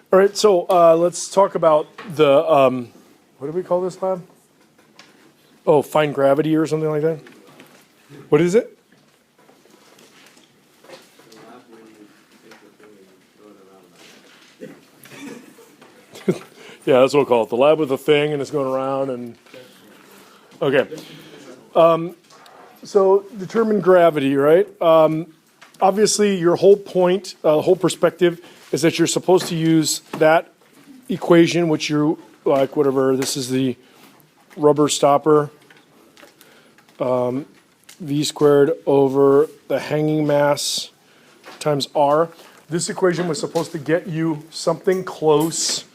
All right, so let's talk about the, what do we call this lab? Oh, fine gravity or something like that? What is it? Yeah, that's what we'll call it. The lab with the thing and it's going around and, okay. So determine gravity, right? Obviously, your whole point, whole perspective is that you're supposed to use that equation, which you like, whatever, this is the rubber stopper, V squared over the hanging mass times R. This equation was supposed to get you something close,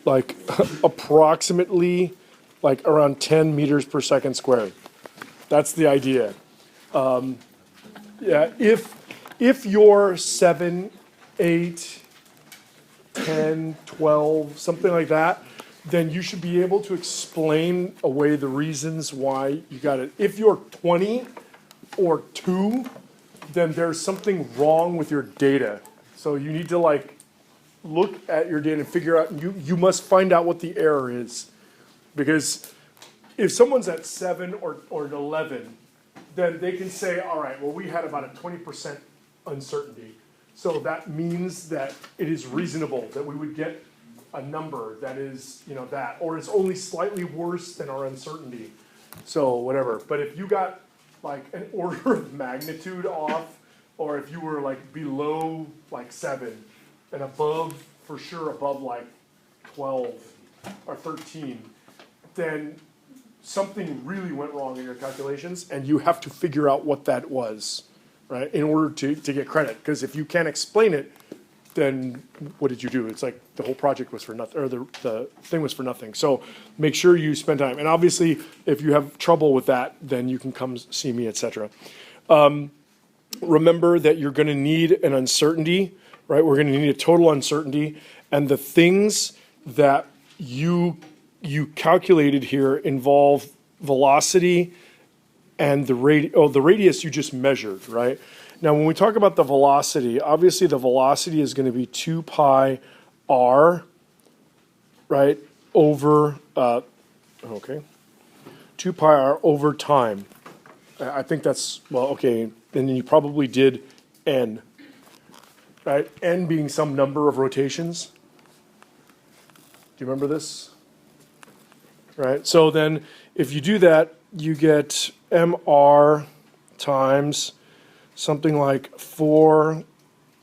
like approximately like around 10 meters per second squared. That's the idea. Yeah, if you're 7, 8, 10, 12, something like that, then you should be able to explain away the reasons why you got it. If you're 20 or 2, then there's something wrong with your data. So you need to like look at your data and figure out, you must find out what the error is. Because if someone's at 7 or 11, then they can say, all right, well, we had about a 20% uncertainty. So that means that it is reasonable that we would get a number that is, that, or it's only slightly worse than our uncertainty. So whatever. But if you got like an order of magnitude off, or if you were like below like 7 and above, for sure above like 12 or 13, then something really went wrong in your calculations, and you have to figure out what that was, right, in order to get credit. Because if you can't explain it, then what did you do? It's like the whole project was for nothing, or the thing was for nothing. So make sure you spend time. And obviously, if you have trouble with that, then you can come see me, etc. Remember that you're going to need an uncertainty, right? We're going to need a total uncertainty, and the things that you calculated here involve velocity and the radius you just measured, right? Now, when we talk about the velocity, obviously the velocity is going to be 2 pi r, right, over, 2 pi r over time. I think that's, well, okay, and then you probably did n, right? N being some number of rotations. Do you remember this? Right, so then if you do that, you get mr times something like 4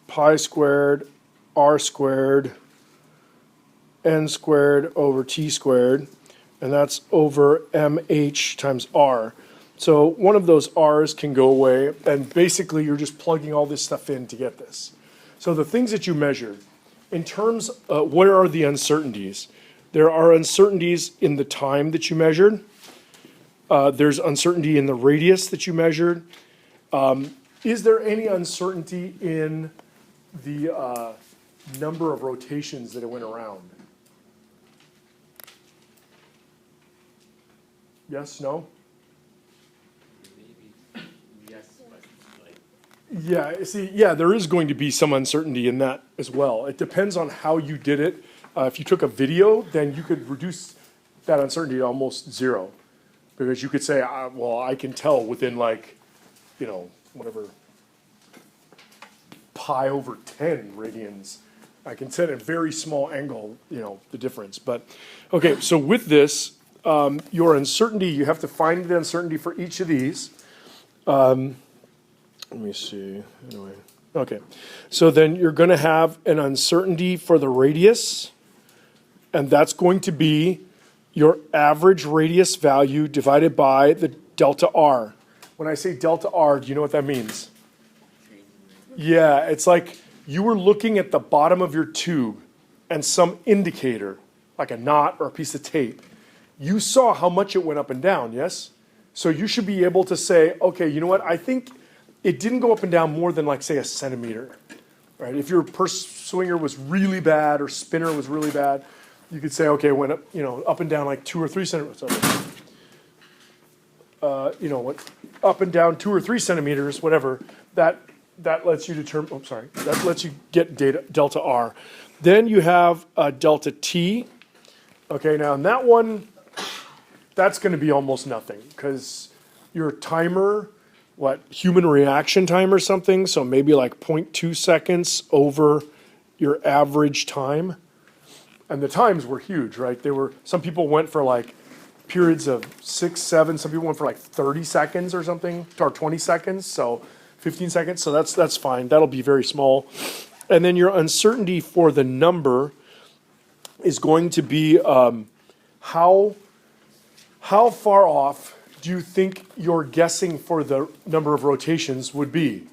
pi squared r squared n squared over t squared, and that's over mh times r. So one of those r's can go away, and basically you're just plugging all this stuff in to get this. So the things that you measured, in terms of what are the uncertainties? There are uncertainties in the time that you measured. There's uncertainty in the radius that you measured. Is there any uncertainty in the number of rotations that it went around? Yes, no? Maybe yes, but like. Yeah, see, yeah, there is going to be some uncertainty in that as well. It depends on how you did it. If you took a video, then you could reduce that uncertainty to almost 0. Because you could say, well, I can tell within like, whatever, pi over 10 radians. I can set a very small angle, the difference. But, okay, so with this, your uncertainty, you have to find the uncertainty for each of these. Let me see, anyway. Okay, so then you're going to have an uncertainty for the radius, and that's going to be your average radius value divided by the delta r. When I say delta r, do you know what that means? Yeah, it's like you were looking at the bottom of your tube and some indicator, like a knot or a piece of tape. You saw how much it went up and down, yes? So you should be able to say, okay, you know what, I think it didn't go up and down more than like, say, a centimeter, right? If your purse swinger was really bad or spinner was really bad, you could say, okay, it went up, up and down like 2 or 3 centimeters. Up and down 2 or 3 centimeters, whatever. That lets you determine. That lets you get delta r. Then you have delta t. Okay, now in that one, that's going to be almost nothing because your timer, human reaction time or something, so maybe like 0.2 seconds over your average time. And the times were huge, right? Some people went for like periods of 6, 7, some people went for like 30 seconds or something, or 20 seconds, so 15 seconds, so that's fine. That'll be very small. And then your uncertainty for the number is going to be how far off do you think your guessing for the number of rotations would be?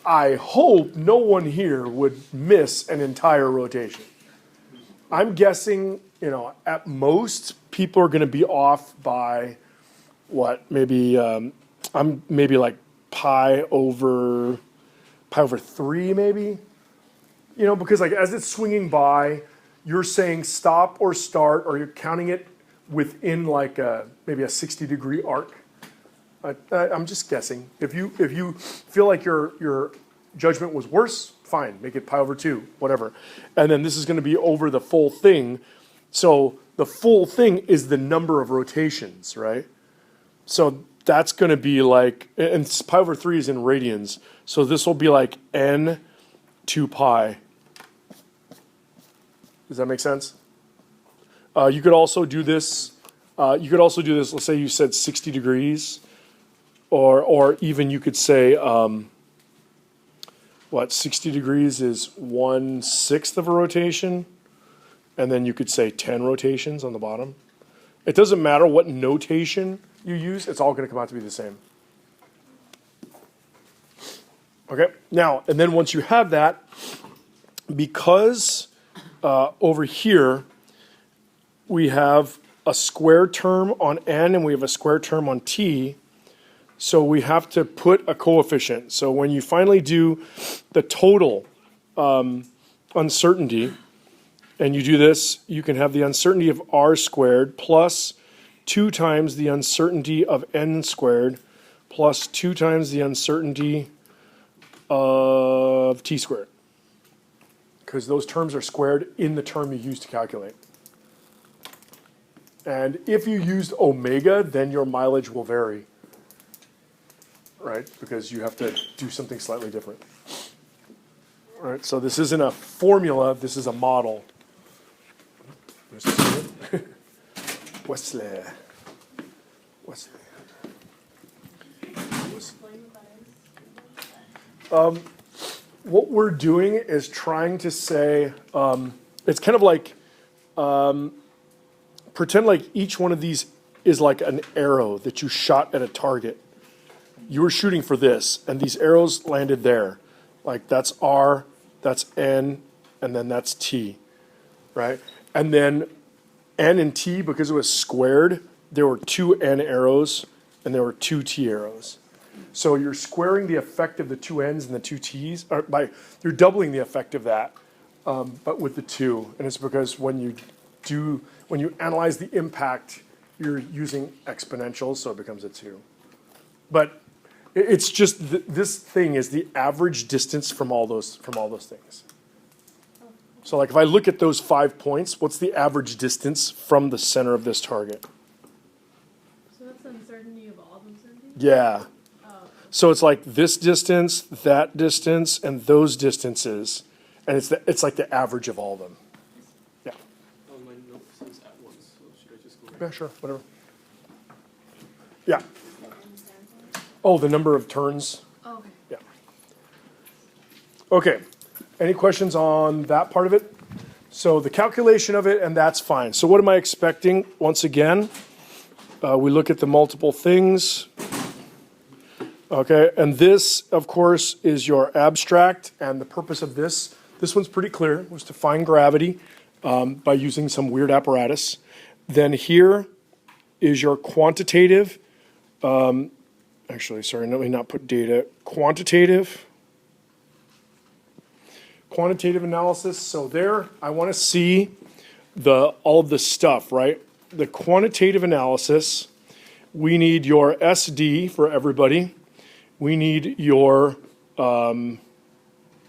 I hope no one here would miss an entire rotation. I'm guessing, at most, people are going to be off by maybe I'm maybe like pi over 3 maybe, because like as it's swinging by, you're saying stop or start, or you're counting it within like maybe a 60-degree arc. I'm just guessing. If you feel like your judgment was worse, fine, make it pi over 2, whatever. And then this is going to be over the full thing. So the full thing is the number of rotations, right? So that's going to be like, and pi over 3 is in radians. So this will be like n 2 pi. Does that make sense? You could also do this. Let's say you said 60 degrees, or even you could say 60 degrees is 1/6 of a rotation, and then you could say 10 rotations on the bottom. It doesn't matter what notation you use; it's all going to come out to be the same. Okay. Now, and then once you have that, because over here we have a square term on n and we have a square term on t, so we have to put a coefficient. So when you finally do the total uncertainty, and you do this, you can have the uncertainty of r squared plus 2 times the uncertainty of n squared plus 2 times the uncertainty of t squared. Because those terms are squared in the term you use to calculate. And if you used omega, then your mileage will vary, right? Because you have to do something slightly different. All right, so this isn't a formula, this is a model. Wesley. What we're doing is trying to say, it's kind of like, pretend like each one of these is like an arrow that you shot at a target. You were shooting for this, and these arrows landed there. Like that's R, that's N, and then that's T, right? And then N and T, because it was squared, there were 2 N arrows, and there were 2 T arrows. So you're squaring the effect of the 2 N's and the 2 T's, or you're doubling the effect of that, but with the 2. And it's because when you analyze the impact, you're using exponentials, so it becomes a 2. But it's just this thing is the average distance from all those things. So like if I look at those 5 points, what's the average distance from the center of this target? So that's the uncertainty of all uncertainty? Yeah. So it's like this distance, that distance, and those distances, and it's like the average of all of them. Yeah. My note says at once, so should I just go? Yeah, sure, whatever. Yeah. Oh, the number of turns. Oh, okay. Yeah. Okay. Any questions on that part of it? So the calculation of it, and that's fine. So what am I expecting? Once again, we look at the multiple things. Okay, and this, of course, is your abstract, and the purpose of this one's pretty clear, was to find gravity by using some weird apparatus. Then here is your quantitative, actually, sorry, let me not put data, quantitative analysis. So there, I want to see all of the stuff, right? The quantitative analysis, we need your SD for everybody. We need your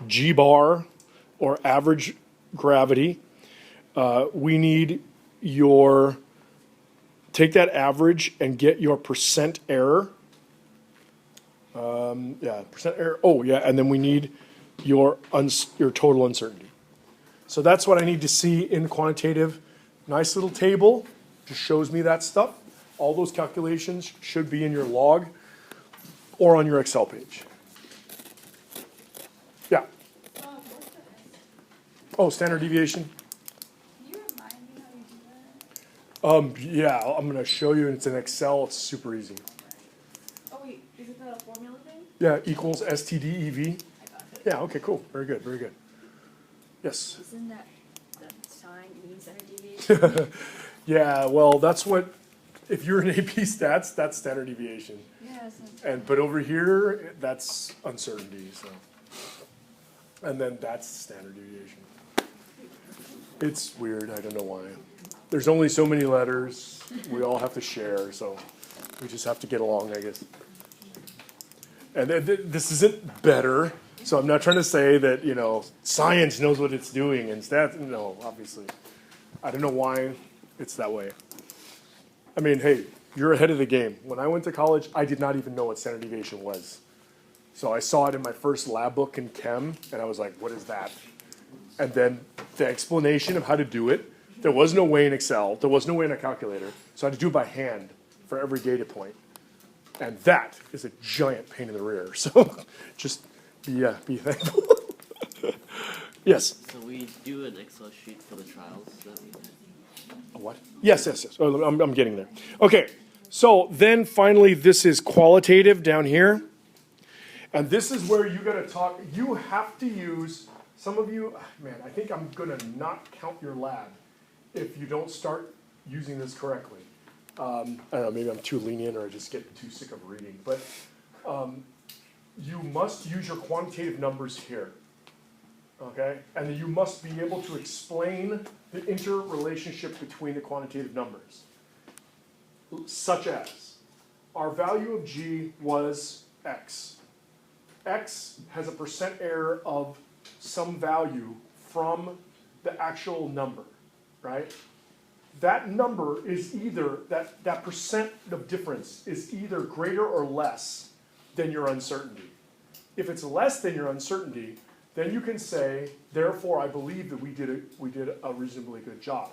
G-bar, or average gravity. We need your, take that average and get your percent error. Yeah, percent error. Oh, yeah, and then we need your total uncertainty. So that's what I need to see in quantitative. Nice little table, just shows me that stuff. All those calculations should be in your log or on your Excel page. Yeah. What's the S? Oh, standard deviation. Can you remind me how you do that? Yeah, I'm gonna show you. It's in Excel. It's super easy. Oh wait, is it the formula thing? Yeah, equals STDEV. I got it. Yeah, okay, cool. Very good, very good. Yes. Isn't that the sign means standard deviation? Yeah, well, that's what, if you're in AP stats, that's standard deviation. Yeah, so But over here, that's uncertainty, so. And then that's standard deviation. It's weird, I don't know why. There's only so many letters, we all have to share, so we just have to get along, I guess. And this isn't better, so I'm not trying to say that, science knows what it's doing and stats, no, obviously. I don't know why it's that way. I mean, hey, you're ahead of the game. When I went to college, I did not even know what standard deviation was. So I saw it in my first lab book in chem, and I was like, what is that? And then the explanation of how to do it, there was no way in Excel, there was no way in a calculator, so I had to do it by hand for every data point. And that is a giant pain in the rear, so just be thankful. Yes? So we do an Excel sheet for the trials that we did. A what? Yes. Oh, I'm getting there. Okay, so then finally, this is qualitative down here. And this is where you gotta talk, you have to use, some of you, man, I think I'm gonna not count your lab if you don't start using this correctly. I don't know, maybe I'm too lenient or I just get too sick of reading, but you must use your quantitative numbers here. Okay, and then you must be able to explain the interrelationship between the quantitative numbers. Such as, our value of G was X. X has a percent error of some value from the actual number, right? That number is either, that percent of difference is either greater or less than your uncertainty. If it's less than your uncertainty, then you can say, therefore, I believe that we did a reasonably good job,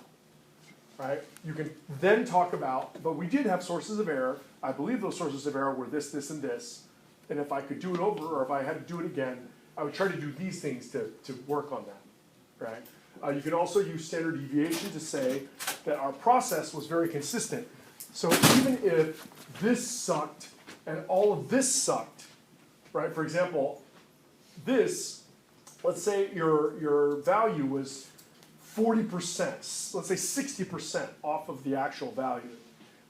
right? You can then talk about, but we did have sources of error. I believe those sources of error were this, this, and this. And if I could do it over, or if I had to do it again, I would try to do these things to work on that, right? You can also use standard deviation to say that our process was very consistent. So even if this sucked and all of this sucked, right? For example, this, let's say your value was 40%, let's say 60% off of the actual value,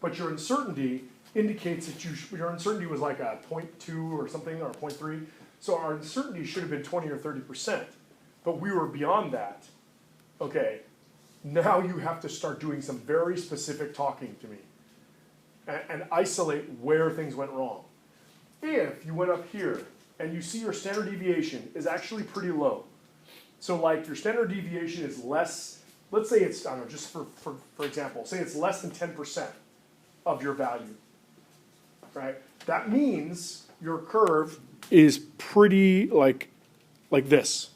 but your uncertainty indicates that your uncertainty was like a 0.2 or something, or 0.3, so our uncertainty should have been 20 or 30%, but we were beyond that. Okay, now you have to start doing some very specific talking to me and isolate where things went wrong. If you went up here and you see your standard deviation is actually pretty low, so like your standard deviation is less, let's say it's, I don't know, just for example, say it's less than 10% of your value, right? That means your curve is pretty like this.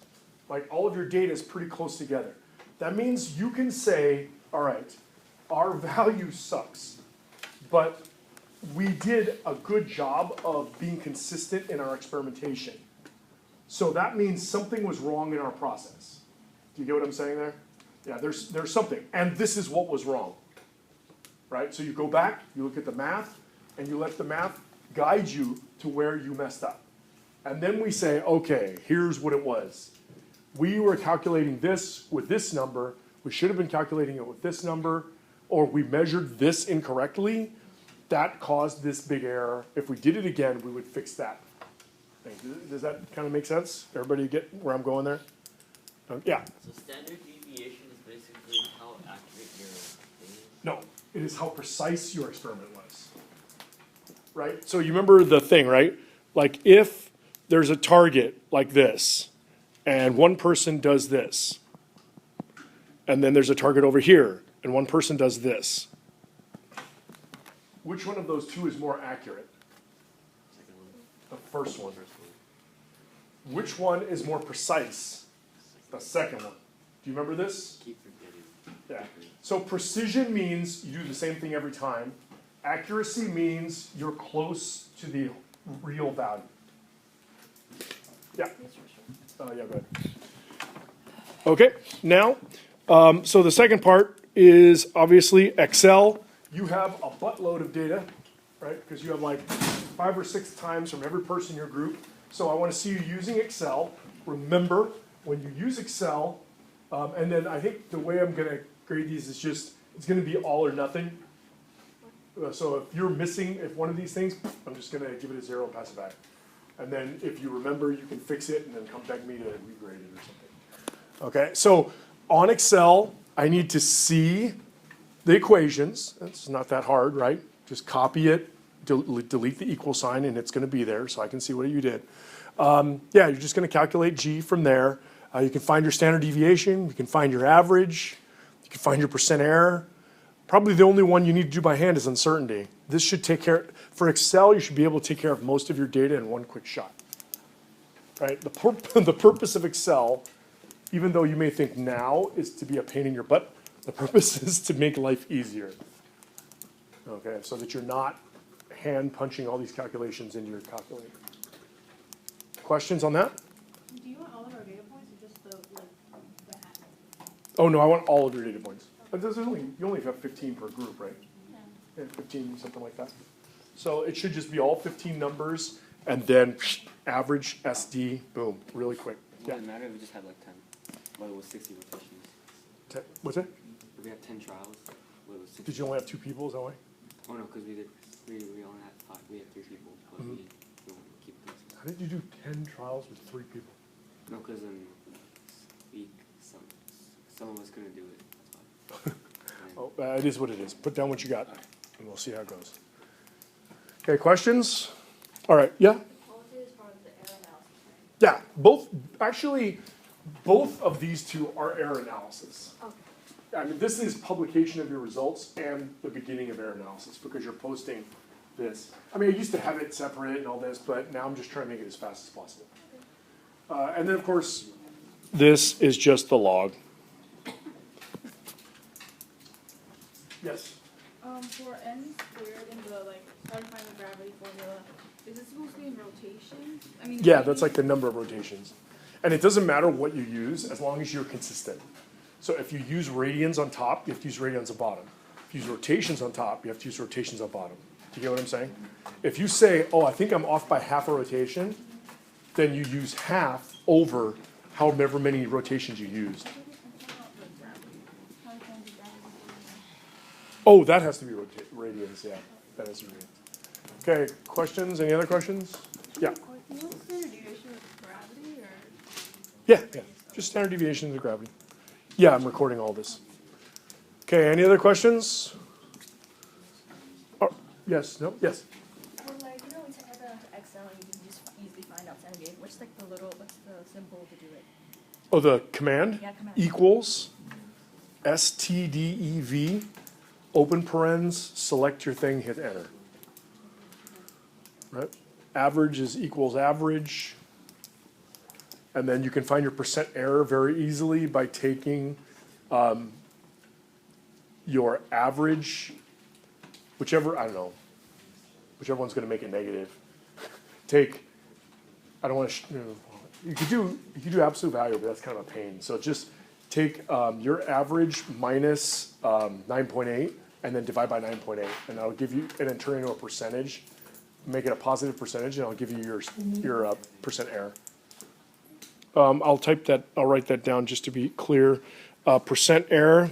Like all of your data is pretty close together. That means you can say, all right, our value sucks, but we did a good job of being consistent in our experimentation. So that means something was wrong in our process. Do you get what I'm saying there? Yeah, there's something, and this is what was wrong, right? So you go back, you look at the math, and you let the math guide you to where you messed up. And then we say, okay, here's what it was. We were calculating this with this number, we should have been calculating it with this number, or we measured this incorrectly, that caused this big error. If we did it again, we would fix that. Does that kind of make sense? Everybody get where I'm going there? Yeah. So standard deviation is basically how accurate your thing is? No, it is how precise your experiment was. Right? So you remember the thing, right? Like if there's a target like this, and one person does this, and then there's a target over here, and one person does this. Which one of those two is more accurate? Second one. The first one. First one. Which one is more precise? The second one. Do you remember this? Keep forgetting. Yeah. So precision means you do the same thing every time. Accuracy means you're close to the real value. Yeah. Yeah, go ahead. Okay, now, so the second part is obviously Excel. You have a buttload of data, right? Because you have like 5 or 6 times from every person in your group. So I want to see you using Excel. Remember, when you use Excel, and then I think the way I'm going to grade these is just, it's going to be all or nothing. So if you're missing, if one of these things, I'm just going to give it a 0 and pass it back. And then if you remember, you can fix it and then come beg me to regrade it or something. Okay, so on Excel, I need to see the equations. It's not that hard, right? Just copy it, delete the equal sign, and it's going to be there, so I can see what you did. Yeah, you're just going to calculate G from there. You can find your standard deviation. You can find your average. You can find your percent error. Probably the only one you need to do by hand is uncertainty. This should take care, for Excel, you should be able to take care of most of your data in one quick shot. Right? The purpose of Excel, even though you may think now is to be a pain in your butt, the purpose is to make life easier. Okay, so that you're not hand punching all these calculations into your calculator. Questions on that? Do you want all of our data points or just the hat? Oh no, I want all of your data points. But you only have 15 per group, right? Yeah, 15, something like that. So it should just be all 15 numbers and then average, SD, boom, really quick. Yeah. Wouldn't matter if we just had like 10. What it was 60 rotations. What's that? If we had 10 trials, what it was 60. Did you only have 2 people, is that why? Oh no, because we only had 5. We had 3 people, but we wanted to keep things. How did you do 10 trials with 3 people? No, because in week some of us couldn't do it. That's why. Oh, it is what it is. Put down what you got, and we'll see how it goes. Okay, questions? All right, yeah? Qualitative is part of the error analysis, right? Yeah, both of these two are error analysis. Okay. I mean, this is publication of your results and the beginning of error analysis because you're posting this. I mean, I used to have it separate and all this, but now I'm just trying to make it as fast as possible. And then, of course, this is just the log. Yes? For n squared in the, try to find the gravity formula, is it supposed to be in rotation? I mean, Yeah, that's like the number of rotations. And it doesn't matter what you use as long as you're consistent. So if you use radians on top, you have to use radians on bottom. If you use rotations on top, you have to use rotations on bottom. Do you get what I'm saying? If you say, oh, I think I'm off by half a rotation, then you use half over however many rotations you used. Oh, that has to be radians, yeah. That has to be radians. Okay, questions? Any other questions? Yeah. Do you want standard deviation with gravity or? Yeah. Just standard deviation of the gravity. Yeah, I'm recording all this. Okay, any other questions? Oh, yes, no, yes. Well, when you type out Excel, you can just easily find out standard deviation. What's the symbol to do it? Oh, the command? Yeah, command. Equals STDEV, open parens, select your thing, hit enter. Right? Average is equals average. And then you can find your percent error very easily by taking your average, whichever one's going to make it negative. Take, I don't want to, you could do absolute value, but that's kind of a pain. So just take your average minus 9.8 and then divide by 9.8, and that'll give you, and then turn it into a percentage, make it a positive percentage, and I'll give you your percent error. I'll write that down just to be clear. Percent error.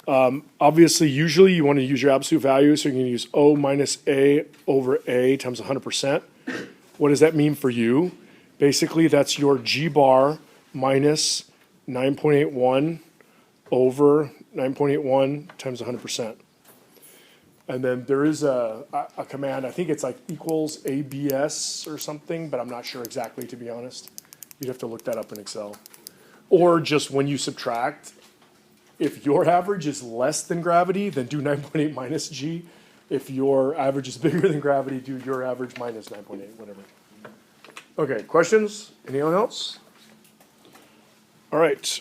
Obviously, usually you want to use your absolute value, so you can use O minus A over A times 100%. What does that mean for you? Basically, that's your G bar minus 9.81 over 9.81 times 100%. And then there is a command, I think it's like equals ABS or something, but I'm not sure exactly, to be honest. You'd have to look that up in Excel. Or just when you subtract, if your average is less than gravity, then do 9.8 minus g. If your average is bigger than gravity, do your average minus 9.8, whatever. Okay, questions? Anyone else? All right.